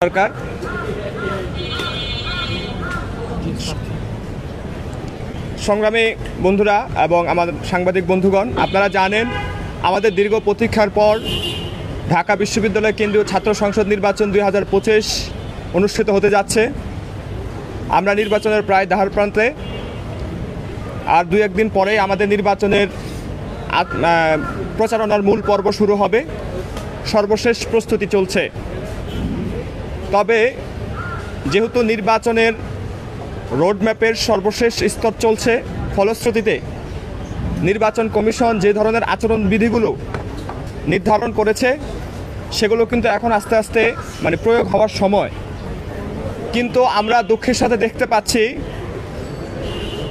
সরকার। সংগ্রামী বন্ধুরা এবং আমাদের সাংবাদিক বন্ধুগণ, আপনারা জানেন আমাদের দীর্ঘ প্রতীক্ষার পর ঢাকা বিশ্ববিদ্যালয় কেন্দ্রীয় ছাত্র সংসদ নির্বাচন 2025 অনুষ্ঠিত হতে যাচ্ছে। আমরা নির্বাচনের প্রায় দ্বার প্রান্তে, আর দু একদিন পরে আমাদের নির্বাচনের প্রচারণার মূল পর্ব শুরু হবে। সর্বশেষ প্রস্তুতি চলছে। তবে যেহেতু নির্বাচনের রোডম্যাপের সর্বশেষ স্তর চলছে, ফলশ্রুতিতে নির্বাচন কমিশন যে ধরনের আচরণবিধিগুলো নির্ধারণ করেছে সেগুলো কিন্তু এখন আস্তে আস্তে প্রয়োগ হওয়ার সময়। কিন্তু আমরা দুঃখের সাথে দেখতে পাচ্ছি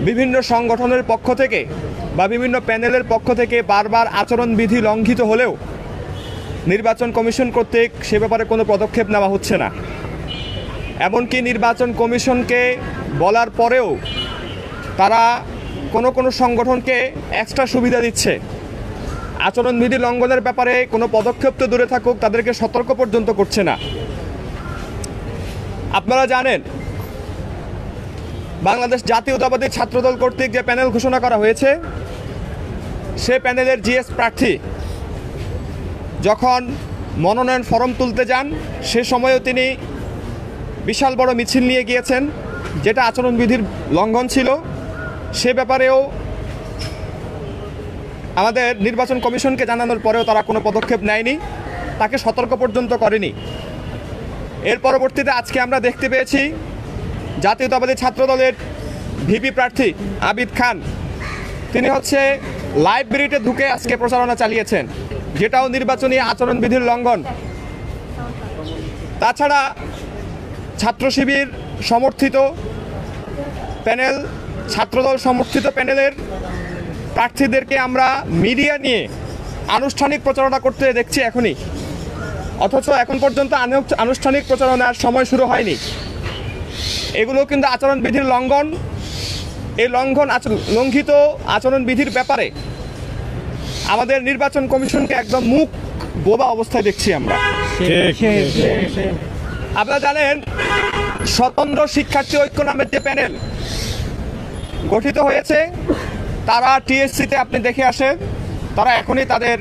বিভিন্ন সংগঠনের পক্ষ থেকে বা বিভিন্ন প্যানেলের পক্ষ থেকে বারবার আচরণবিধি লঙ্ঘিত হলেও নির্বাচন কমিশন কর্তৃক সে ব্যাপারে কোনো পদক্ষেপ নেওয়া হচ্ছে না। এমনকি নির্বাচন কমিশনকে বলার পরেও তারা কোনো সংগঠনকে এক্সট্রা সুবিধা দিচ্ছে। আচরণবিধি লঙ্ঘনের ব্যাপারে কোনো পদক্ষেপ তো দূরে থাকুক, তাদেরকে সতর্ক পর্যন্ত করছে না। আপনারা জানেন বাংলাদেশ জাতীয়তাবাদী ছাত্রদল কর্তৃক যে প্যানেল ঘোষণা করা হয়েছে, সে প্যানেলের জিএস প্রার্থী যখন মনোনয়ন ফরম তুলতে যান সে সময়ও তিনি বিশাল বড় মিছিল নিয়ে গিয়েছেন, যেটা আচরণবিধির লঙ্ঘন ছিল। সে ব্যাপারেও আমাদের নির্বাচন কমিশনকে জানানোর পরেও তারা কোনো পদক্ষেপ নেয়নি, তাকে সতর্ক পর্যন্ত করেনি। এর পরবর্তীতে আজকে আমরা দেখতে পেয়েছি জাতীয়তাবাদী ছাত্রদলের ভিপি প্রার্থী আবিদ খান, তিনি লাইব্রেরিতে ঢুকে আজকে প্রচারণা চালিয়েছেন, যেটাও নির্বাচনী আচরণবিধির লঙ্ঘন। তাছাড়া ছাত্র শিবির সমর্থিত প্যানেল, ছাত্রদল সমর্থিত প্যানেলের প্রার্থীদেরকে আমরা মিডিয়া নিয়ে আনুষ্ঠানিক প্রচারণা করতে দেখছি এখনই, অথচ এখন পর্যন্ত আনুষ্ঠানিক প্রচারণার সময় শুরু হয়নি। এগুলো কিন্তু আচরণবিধির লঙ্ঘন। এই লঙ্ঘিত আচরণবিধির ব্যাপারে আমাদের নির্বাচন কমিশনকে একদম মুখ বোবা অবস্থায় দেখছি আমরা। আপনারা জানেন স্বতন্ত্র শিক্ষার্থী ঐক্য নামের যে প্যানেল গঠিত হয়েছে, তারা টিএসসিতে আপনি দেখে আসেন, তারা এখনই তাদের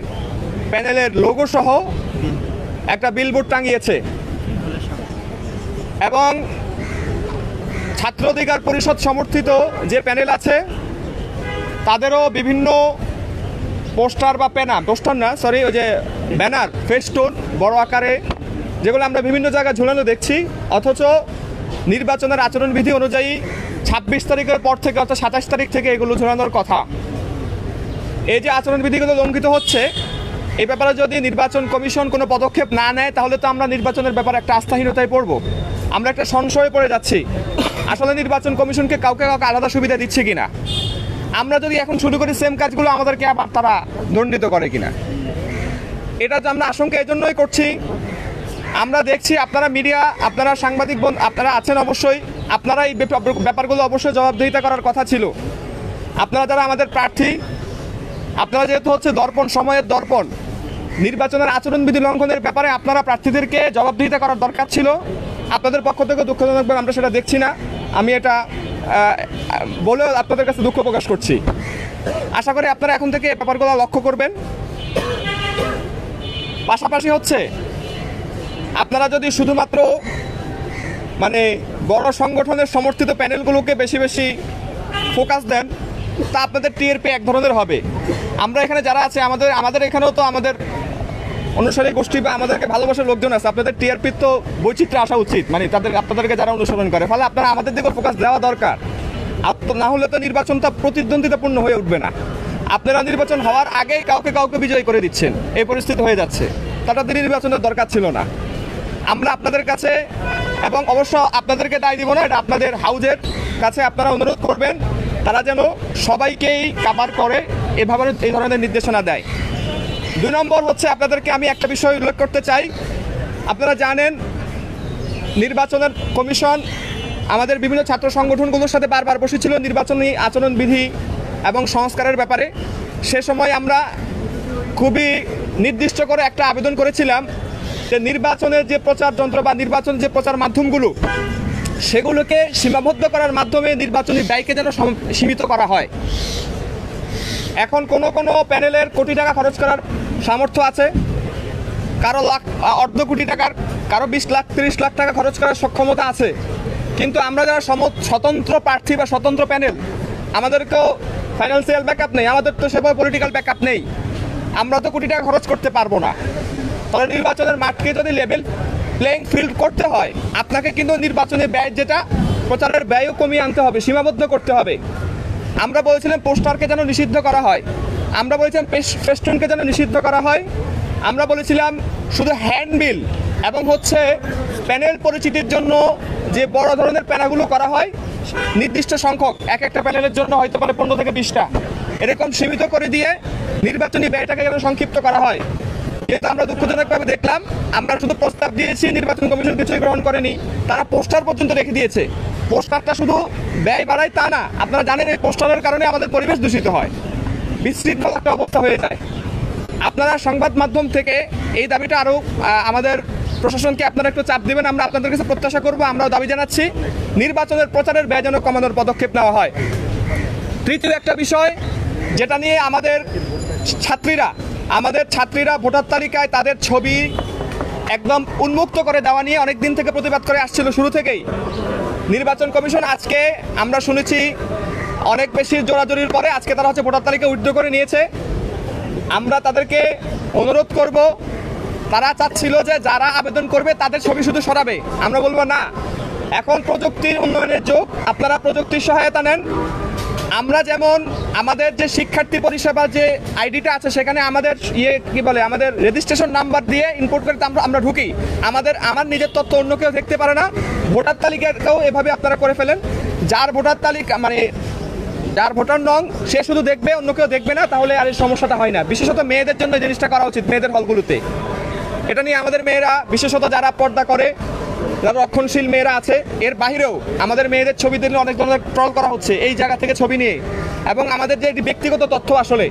প্যানেলের লোগো সহ একটা বিলবোর্ড টাঙিয়েছে এবং ছাত্র অধিকার পরিষদ সমর্থিত যে প্যানেল আছে তাদেরও বিভিন্ন পোস্টার বা ব্যানার, ফেস্টুন বড় আকারে, যেগুলো আমরা বিভিন্ন জায়গায় ঝুলানো দেখছি। অথচ নির্বাচনের আচরণবিধি অনুযায়ী 26 তারিখের পর থেকে অর্থাৎ 27 তারিখ থেকে এগুলো ঝুলানোর কথা। এই যে আচরণবিধিগুলো লঙ্ঘিত হচ্ছে, এই ব্যাপারে যদি নির্বাচন কমিশন কোনো পদক্ষেপ না নেয় তাহলে তো আমরা নির্বাচনের ব্যাপারে একটা আস্থাহীনতায় পড়ব, আমরা একটা সংশয়ে পড়ে যাচ্ছি আসলে নির্বাচন কমিশনকে কাউকে আলাদা সুবিধা দিচ্ছে কিনা। আমরা যদি এখন শুরু করি সেম কাজগুলো আমাদেরকে আবার তারা দণ্ডিত করে কিনা, এটা তো আমরা আশঙ্কা এজন্যই করছি। আমরা দেখছি আপনারা মিডিয়া, আপনারা সাংবাদিক আপনারা আছেন, অবশ্যই আপনারা এই ব্যাপারগুলো অবশ্যই জবাবদিহিতা করার কথা ছিল। আপনারা যারা আমাদের প্রার্থী, আপনারা যেহেতু দর্পণ, সময়ের দর্পণ, নির্বাচনের আচরণবিধি লঙ্ঘনের ব্যাপারে আপনারা প্রার্থীদেরকে জবাবদিহিতা করার দরকার ছিল। আপনাদের পক্ষ থেকে দুঃখজনকভাবে আমরা সেটা দেখছি না। আমি এটা বলেও আপনাদের কাছে দুঃখ প্রকাশ করছি। আশা করি আপনারা এখন থেকে ব্যাপারগুলো লক্ষ্য করবেন। পাশাপাশি আপনারা যদি শুধুমাত্র বড় সংগঠনের সমর্থিত প্যানেলগুলোকে বেশি বেশি ফোকাস দেন, তা আপনাদের টিআরপি এক ধরনের হবে। আমরা এখানে যারা আছে, আমাদের এখানেও তো আমাদের অনুসারী গোষ্ঠী বা আমাদেরকে ভালোবাসার লোকজন আছে। আপনাদের টিআরপির তো বৈচিত্র্য আসা উচিত, আপনাদেরকে যারা অনুসরণ করে। ফলে আপনারা আমাদের দিকে ফোকাস দেওয়া দরকার। না হলে তো নির্বাচনটা প্রতিদ্বন্দ্বিতাপূর্ণ হয়ে উঠবে না। আপনারা নির্বাচন হওয়ার আগেই কাউকে বিজয় করে দিচ্ছেন, এই পরিস্থিতি হয়ে যাচ্ছে। তাদের নির্বাচনের দরকার ছিল না। আমরা আপনাদের কাছে, এবং অবশ্য আপনাদেরকে দায় দিব না, এটা আপনাদের হাউজের কাছে আপনারা অনুরোধ করবেন তারা যেন সবাইকেই কাভার করে, এভাবে এই ধরনের নির্দেশনা দেয়। 2 নম্বর আপনাদেরকে আমি একটা বিষয় উল্লেখ করতে চাই। আপনারা জানেন নির্বাচনের কমিশন আমাদের বিভিন্ন ছাত্র সংগঠনগুলোর সাথে বারবার বসেছিল নির্বাচনী আচরণবিধি এবং সংস্কারের ব্যাপারে। সে সময় আমরা খুবই নির্দিষ্ট করে একটা আবেদন করেছিলাম যে নির্বাচনের যে প্রচার যন্ত্র বা নির্বাচন যে প্রচার মাধ্যমগুলো সেগুলোকে সীমাবদ্ধ করার মাধ্যমে নির্বাচনী ব্যয়কে যেন সীমিত করা হয়। এখন কোনো কোনো প্যানেলের কোটি টাকা খরচ করার সামর্থ্য আছে, কারো অর্ধ কোটি টাকার, কারো 20 লাখ 30 লাখ টাকা খরচ করার সক্ষমতা আছে। কিন্তু আমরা যারা স্বতন্ত্র প্রার্থী বা স্বতন্ত্র প্যানেল, আমাদেরকেও ফাইন্যান্সিয়াল ব্যাকআপ নেই, আমাদের তো সেভাবে পলিটিক্যাল ব্যাকআপ নেই, আমরা তো কোটি টাকা খরচ করতে পারবো না। তাহলে নির্বাচনের মাঠকে যদি লেভেল প্লেইং ফিল্ড করতে হয়, আপনাকে কিন্তু নির্বাচনের ব্যয়, যেটা প্রচারের ব্যয়ও কমিয়ে আনতে হবে, সীমাবদ্ধ করতে হবে। আমরা বলেছিলাম পোস্টারকে যেন নিষিদ্ধ করা হয়, আমরা বলেছিলাম ফেস্টুনকে যেন নিষিদ্ধ করা হয়, আমরা বলেছিলাম শুধু হ্যান্ডবিল এবং প্যানেল পরিচিতির জন্য যে বড় ধরনের প্যানাগুলো করা হয় নির্দিষ্ট সংখ্যক, এক একটা প্যানেলের জন্য হয়তো পারে 15 থেকে 20টা, এরকম সীমিত করে দিয়ে নির্বাচনী ব্যয়টাকে যেন সংক্ষিপ্ত করা হয়। কিন্তু আমরা দুঃখজনকভাবে দেখলাম, আমরা শুধু প্রস্তাব দিয়েছি, নির্বাচন কমিশন কিছুই গ্রহণ করেনি, তারা পোস্টার পর্যন্ত রেখে দিয়েছে। পোস্টারটা শুধু ব্যয় বাড়ায় তা না, আপনারা জানেন এই পোস্টারের কারণে আমাদের পরিবেশ দূষিত হয়, বিশৃঙ্খল একটা অবস্থা হয়ে যায়। আপনারা সংবাদ মাধ্যম থেকে এই দাবিটা আরও আমাদের প্রশাসনকে আপনারা একটু চাপ দেবেন, আমরা আপনাদের কাছে প্রত্যাশা করব। আমরাও দাবি জানাচ্ছি নির্বাচনের প্রচারের ব্যয় যেন কমানোর পদক্ষেপ নেওয়া হয়। তৃতীয় একটা বিষয় যেটা নিয়ে আমাদের ছাত্রীরা ভোটার তালিকায় তাদের ছবি একদম উন্মুক্ত করে দেওয়া নিয়ে অনেক দিন থেকে প্রতিবাদ করে আসছিল, শুরু থেকেই। নির্বাচন কমিশন আজকে আমরা শুনেছি অনেক বেশি জোরাজোরির পরে আজকে তারা ভোটার তালিকা উইথড্র করে নিয়েছে। আমরা তাদেরকে অনুরোধ করব, তারা চাচ্ছিল যে যারা আবেদন করবে তাদের ছবি শুধু সরাবে, আমরা বলবো না, এখন প্রযুক্তির উন্নয়নের যুগ, আপনারা প্রযুক্তির সহায়তা নেন। আমরা যেমন আমাদের যে শিক্ষার্থী পরিষেবা যে আইডিটা আছে সেখানে আমাদের আমাদের রেজিস্ট্রেশন নাম্বার দিয়ে ইনপুট করে আমরা ঢুকি, আমার নিজের তথ্য অন্য কেউ দেখতে পারে না। ভোটার তালিকাটাও এভাবে আপনারা করে ফেলেন, যার ভোটার তালিকা যার ভোটার নং সে শুধু দেখবে, অন্য কেউ দেখবে না, তাহলে আর এই সমস্যাটা হয় না। বিশেষত মেয়েদের জন্য এই জিনিসটা করা উচিত, মেয়েদের হলগুলোতে। এটা নিয়ে আমাদের মেয়েরা, বিশেষত যারা পর্দা করে, যারা রক্ষণশীল মেয়েরা আছে, এর বাহিরেও আমাদের মেয়েদের ছবি দিলে অনেক ধরনের ট্রল করা হচ্ছে এই জায়গা থেকে ছবি নিয়ে। এবং আমাদের যে ব্যক্তিগত তথ্য, আসলে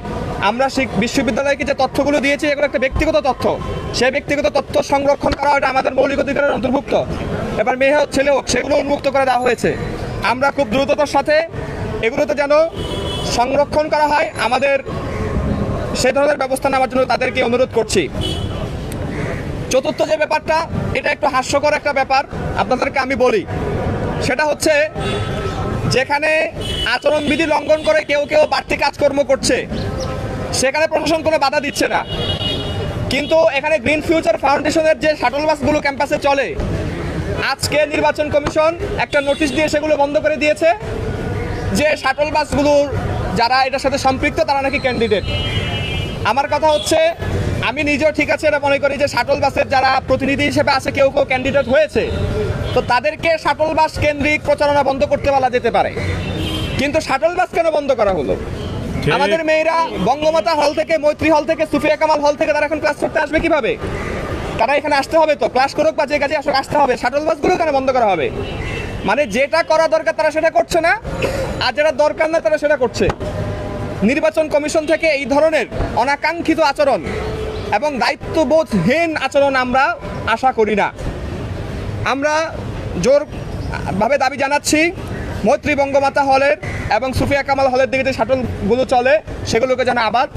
আমরা বিশ্ববিদ্যালয়কে যে তথ্যগুলো দিয়েছি এগুলো একটা ব্যক্তিগত তথ্য, সেই ব্যক্তিগত তথ্য সংরক্ষণ করা এটা আমাদের মৌলিক অধিকারের অন্তর্ভুক্ত। এবার মেয়ে হোক ছেলে হোক সেগুলো উন্মুক্ত করে দেওয়া হয়েছে। আমরা খুব দ্রুততার সাথে এগুলোতে যেন সংরক্ষণ করা হয়, আমাদের সে ধরনের ব্যবস্থা নেওয়ার জন্য তাদেরকে অনুরোধ করছি। চতুর্থ যে ব্যাপারটা, এটা একটু হাস্যকর একটা ব্যাপার আপনাদেরকে আমি বলি, সেটা যেখানে আচরণবিধি লঙ্ঘন করে কেউ কেউ বাড়তি কাজকর্ম করছে, সেখানে প্রশাসন কোনো বাধা দিচ্ছে না। কিন্তু এখানে গ্রিন ফিউচার ফাউন্ডেশনের যে শাটল বাসগুলো ক্যাম্পাসে চলে, আজকে নির্বাচন কমিশন একটা নোটিশ দিয়ে সেগুলো বন্ধ করে দিয়েছে, যে শাটল বাসগুলোর যারা এটার সাথে সম্পৃক্ত তারা নাকি ক্যান্ডিডেট। আমার কথা আমি নিজেও ঠিক আছে এটা মনে করি যে শাটল বাসের যারা প্রতিনিধি হিসেবে আছে কেউ কেউ ক্যান্ডিডেট হয়েছে, তো তাদেরকে শাটল বাস কেন্দ্রিক প্রচারণা বন্ধ করতে বলা যেতে পারে। কিন্তু শাটল বাস কেন বন্ধ করা হলো? আমাদের মেয়েরা বঙ্গমাতা হল থেকে, মৈত্রী হল থেকে, সুফিয়া কামাল হল থেকে তারা এখন ক্লাস করতে আসবে কিভাবে? তারা এখানে আসতে হবে, তো ক্লাস করুক বা যে কাজে আসতে হবে, শাটল বাসগুলো কেন বন্ধ করা হবে? মানে যেটা করা দরকার তারা সেটা করছে না, আর যেটা দরকার না তারা সেটা করছে। নির্বাচন কমিশন থেকে এই ধরনের অনাকাঙ্ক্ষিত আচরণ এবং দায়িত্ববোধহীন আচরণ আমরা আশা করি না। আমরা জোরভাবে দাবি জানাচ্ছি মৈত্রী বঙ্গমাতা হলের এবং সুফিয়া কামাল হলের দিকে যে শাটলগুলো চলে সেগুলোকে যেন আবার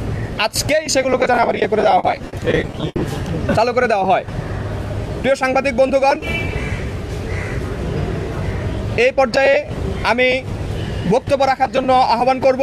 ইয়ে করে দেওয়া হয়, চালু করে দেওয়া হয়। প্রিয় সাংবাদিক বন্ধুগণ, এই পর্যায়ে আমি বক্তব্য রাখার জন্য আহ্বান করব।